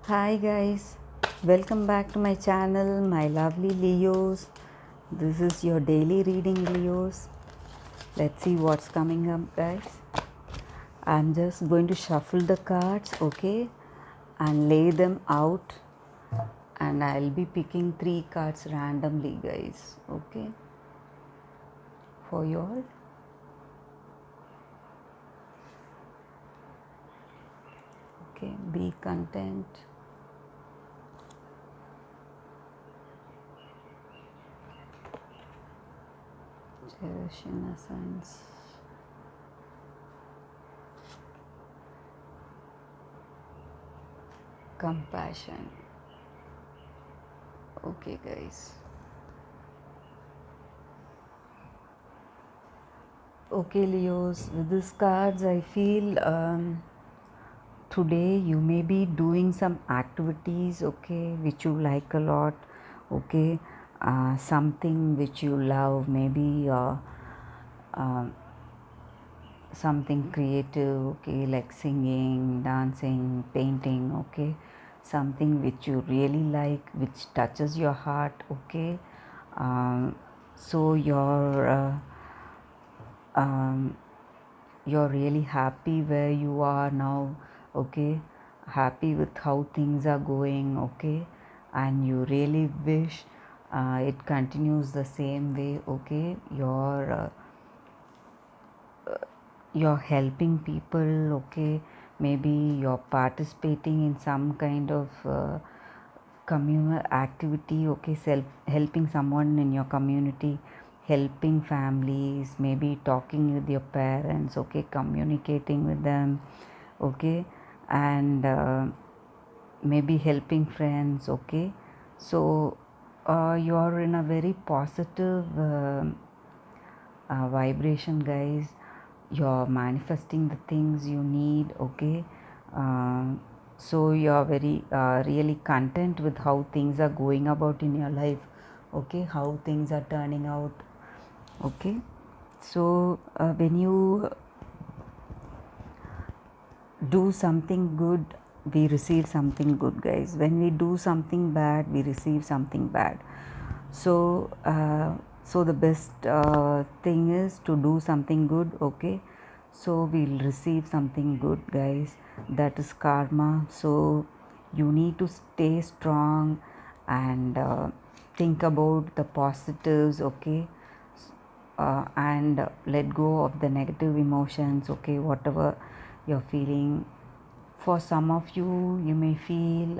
Hi guys, welcome back to my channel, my lovely Leos. This is your daily reading, Leos. Let's see what's coming up, guys. I'm just going to shuffle the cards, okay, and lay them out, and I'll be picking 3 cards randomly, guys, okay, for you all. Okay, be content. Cherish innocence. Compassion. Okay, guys. Okay, Leos, with these cards, I feel today you may be doing some activities, okay, which you like a lot, okay, something which you love, maybe uh, something creative, okay, like singing, dancing, painting, okay, something which you really like, which touches your heart, okay. So um, you're really happy where you are now, okay, happy with how things are going, okay, and you really wish it continues the same way, okay. You're helping people, okay, maybe you're participating in some kind of communal activity, okay, helping someone in your community, helping families, maybe talking with your parents, okay, communicating with them, okay, and maybe helping friends, okay. So you're in a very positive vibration, guys. You're manifesting the things you need, okay. So you're very really content with how things are going about in your life, okay, how things are turning out, okay. So when you do something good, we receive something good, guys. When we do something bad, we receive something bad. So so the best thing is to do something good, okay. So we'll receive something good, guys. That is karma. So you need to stay strong and think about the positives, okay. And let go of the negative emotions, okay, whatever you're feeling. For some of you, you may feel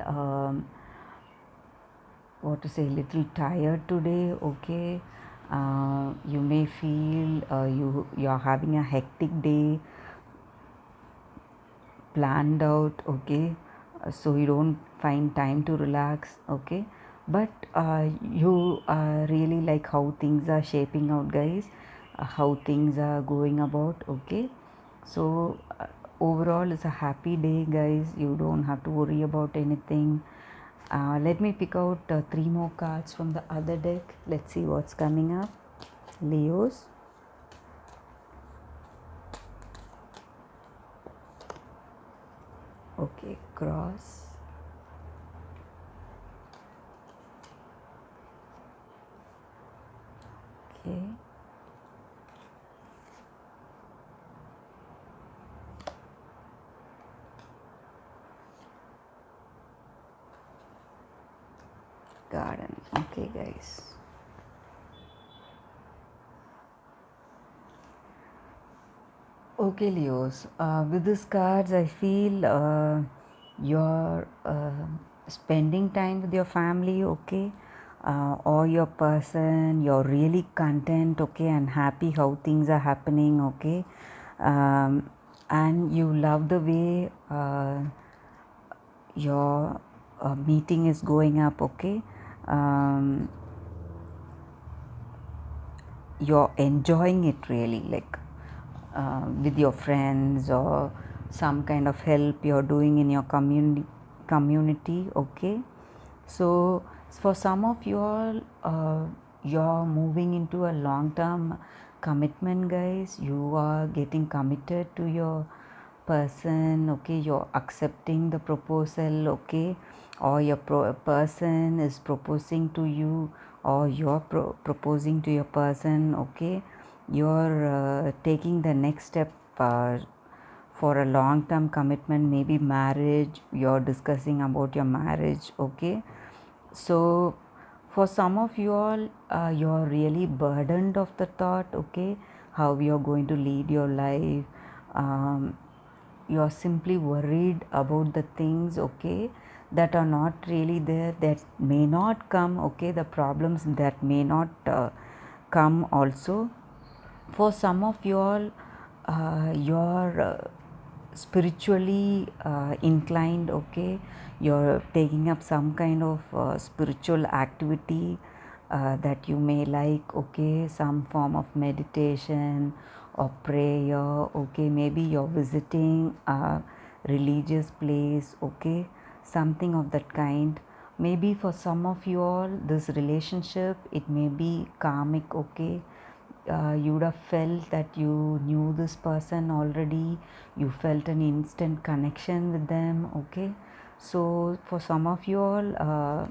what to say, little tired today, okay. You may feel you're having a hectic day planned out, okay. So you don't find time to relax, okay. But you really like how things are shaping out, guys, how things are going about, okay. So overall it's a happy day, guys. You don't have to worry about anything. Let me pick out 3 more cards from the other deck. Let's see what's coming up, Leos. Okay, cross. Okay, garden. Okay, guys. Okay, Leos. With these cards, I feel you're spending time with your family, okay, or your person. You're really content, okay, and happy how things are happening, okay, and you love the way your meeting is going up, okay. Um, you're enjoying it really, like with your friends or some kind of help you're doing in your community, okay. So for some of you all, you're moving into a long term commitment, guys. You are getting committed to your person, okay, you're accepting the proposal, okay, or your person is proposing to you, or you're proposing to your person, okay, you're taking the next step for a long term commitment, maybe marriage, you're discussing about your marriage, okay. So for some of you all, you're really burdened of the thought, okay, how you're going to lead your life. You're simply worried about the things, okay, that are not really there, that may not come, okay, the problems that may not come also. For some of you all, you're spiritually inclined, okay, you're taking up some kind of spiritual activity that you may like, okay, some form of meditation or prayer, okay, maybe you're visiting a religious place, okay, something of that kind. Maybe for some of you all, this relationship, it may be karmic, okay. You would have felt that you knew this person already, you felt an instant connection with them, okay. So for some of you all,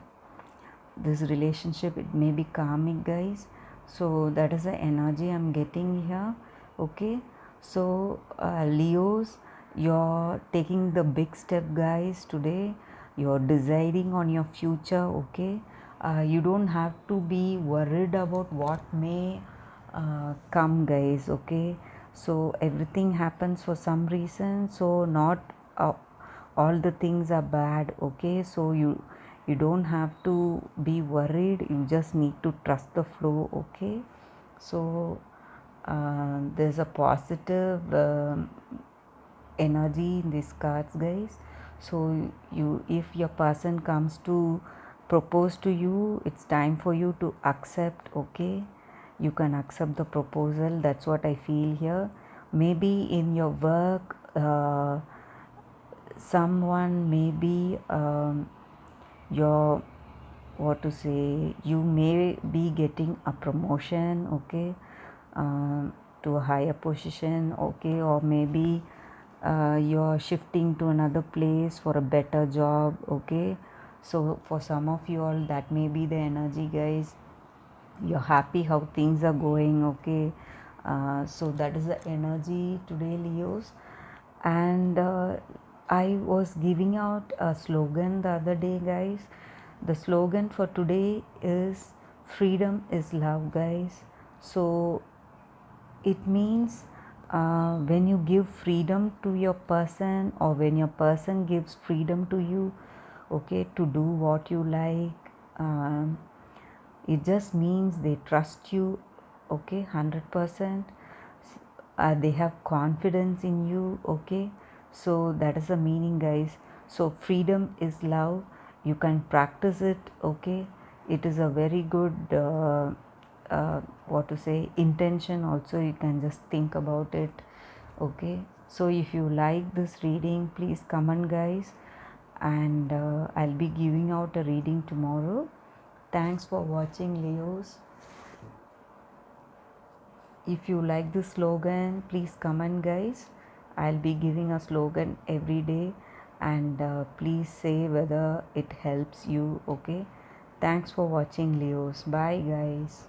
this relationship, it may be karmic, guys. So that is the energy I'm getting here, okay. So Leos, you're taking the big step, guys, today. You're deciding on your future, okay. You don't have to be worried about what may come, guys, okay. So everything happens for some reason, so not all the things are bad, okay. So you don't have to be worried, you just need to trust the flow, okay. So there's a positive energy in these cards, guys. So you, if your person comes to propose to you, it's time for you to accept, okay. You can accept the proposal, that's what I feel here. Maybe in your work, someone maybe your, what to say, you may be getting a promotion, okay, to a higher position, okay, or maybe you're shifting to another place for a better job, okay. So for some of you all, that may be the energy, guys. You're happy how things are going, okay. So that is the energy today, Leos. And I was giving out a slogan the other day, guys. The slogan for today is freedom is love, guys. So it means when you give freedom to your person, or when your person gives freedom to you, okay, to do what you like, it just means they trust you, okay, 100%. They have confidence in you, okay. So that is the meaning, guys. So freedom is love, you can practice it, okay. It is a very good what to say, intention also, you can just think about it, okay. So if you like this reading, please comment, guys, and I'll be giving out a reading tomorrow. Thanks for watching, Leos. If you like the slogan, please comment, guys. I'll be giving a slogan every day, and please say whether it helps you, okay. Thanks for watching, Leos. Bye, guys.